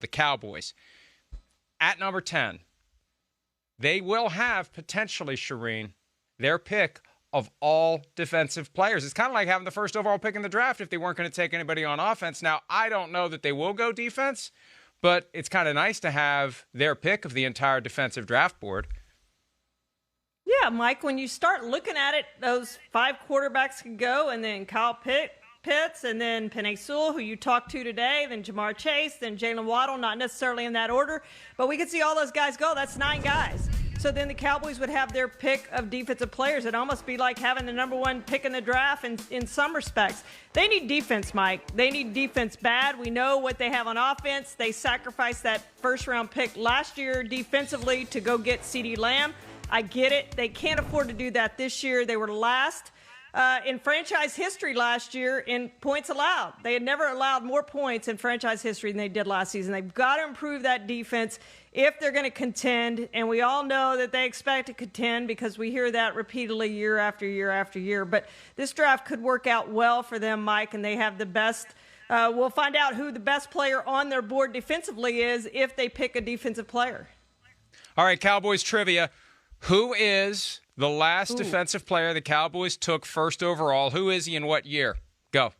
the Cowboys. At number 10, they will have potentially, Charean, their pick of all defensive players. It's kind of like having the first overall pick in the draft if they weren't going to take anybody on offense. Now, I don't know that they will go defense, but it's kind of nice to have their pick of the entire defensive draft board. Yeah, Mike, when you start looking at it, those 5 quarterbacks can go, and then Kyle Pitts, and then Penei Sewell, who you talked to today, then Jamar Chase, then Jalen Waddle, not necessarily in that order, but we could see all those guys go. That's 9 guys. So then the Cowboys would have their pick of defensive players. It'd almost be like having the number 1 pick in the draft in some respects. They need defense, Mike. They need defense bad. We know what they have on offense. They sacrificed that first-round pick last year defensively to go get CeeDee Lamb. I get it. They can't afford to do that this year. They were last in franchise history last year in points allowed. They had never allowed more points in franchise history than they did last season. They've got to improve that defense if they're going to contend, and we all know that they expect to contend because we hear that repeatedly year after year after year. But this draft could work out well for them, Mike, and they have the best. We'll find out who the best player on their board defensively is if they pick a defensive player. All right, Cowboys trivia. Who is the last defensive player the Cowboys took first overall? Who is he in what year? Go.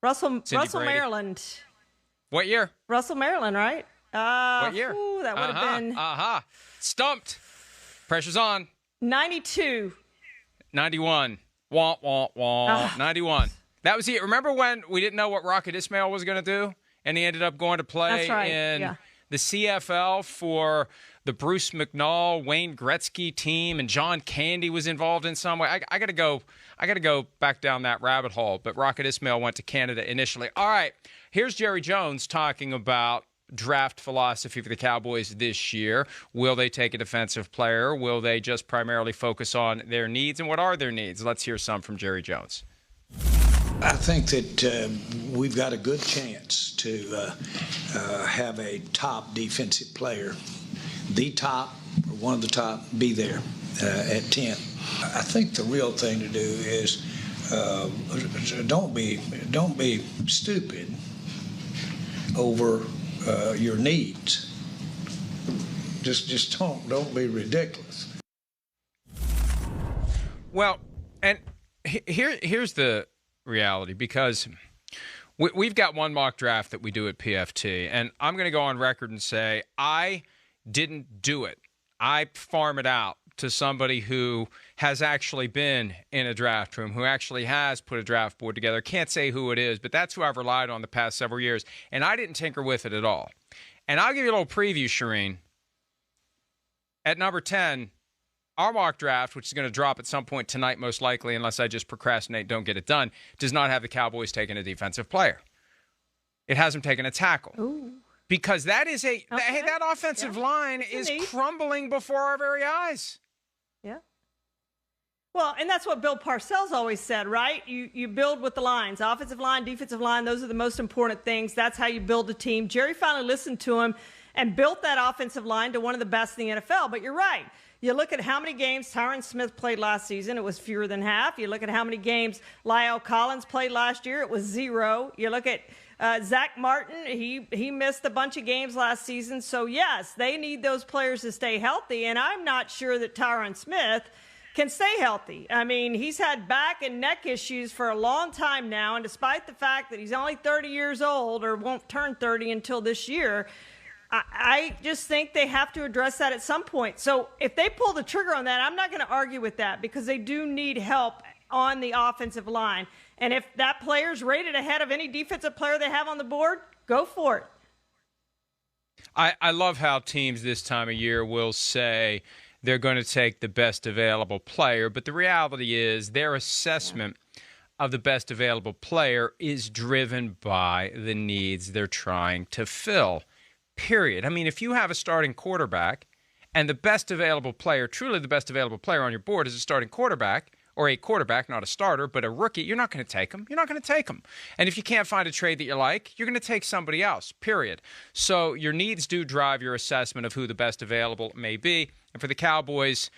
Russell Maryland. What year? Russell Maryland, right? What year? That would have been. Stumped. Pressure's on. 92. 91. Wah, wah, wah. 91. That was it. Remember when we didn't know what Rocket Ismail was going to do? And he ended up going to play in the CFL for the Bruce McNall, Wayne Gretzky team, and John Candy was involved in some way. I got to go back down that rabbit hole. But Rocket Ismail went to Canada initially. All right, here's Jerry Jones talking about draft philosophy for the Cowboys this year. Will they take a defensive player? Will they just primarily focus on their needs? And what are their needs? Let's hear some from Jerry Jones. I think that we've got a good chance to have a top defensive player, the top or one of the top, be there at 10. I think the real thing to do is don't be stupid over your needs. Just don't be ridiculous. Well, and here's the reality, because we've got one mock draft that we do at PFT, and I'm going to go on record and say I didn't do it. I farm it out to somebody who has actually been in a draft room, who actually has put a draft board together. Can't say who it is, but that's who I've relied on the past several years, and I didn't tinker with it at all. And I'll give you a little preview, Charean. At number 10, our mock draft, which is going to drop at some point tonight most likely, unless I just procrastinate, don't get it done, does not have the Cowboys taking a defensive player. It has them taking a tackle. Ooh. Because that is that offensive line is crumbling before our very eyes. Yeah. Well, and that's what Bill Parcells always said, right? You build with the lines. Offensive line, defensive line, those are the most important things. That's how you build a team. Jerry finally listened to him and built that offensive line to one of the best in the NFL. But you're right. You look at how many games Tyron Smith played last season, it was fewer than half. You look at how many games Lyle Collins played last year, it was 0. You look at Zach Martin, he missed a bunch of games last season. So, yes, they need those players to stay healthy, and I'm not sure that Tyron Smith can stay healthy. I mean, he's had back and neck issues for a long time now, and despite the fact that he's only 30 years old or won't turn 30 until this year, I just think they have to address that at some point. So if they pull the trigger on that, I'm not going to argue with that because they do need help on the offensive line. And if that player's rated ahead of any defensive player they have on the board, go for it. I love how teams this time of year will say they're going to take the best available player, but the reality is their assessment of the best available player is driven by the needs they're trying to fill. Period. I mean, if you have a starting quarterback and the best available player, truly the best available player on your board is a starting quarterback, or a quarterback, not a starter, but a rookie, you're not going to take him. You're not going to take him. And if you can't find a trade that you like, you're going to take somebody else, period. So your needs do drive your assessment of who the best available may be. And for the Cowboys,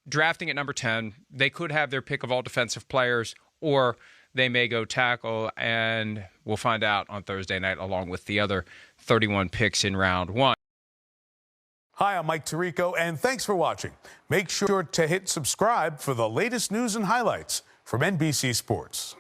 drafting at number 10, they could have their pick of all defensive players, or they may go tackle, and we'll find out on Thursday night along with the other 31 picks in round one. Hi, I'm Mike Tirico, and thanks for watching. Make sure to hit subscribe for the latest news and highlights from NBC Sports.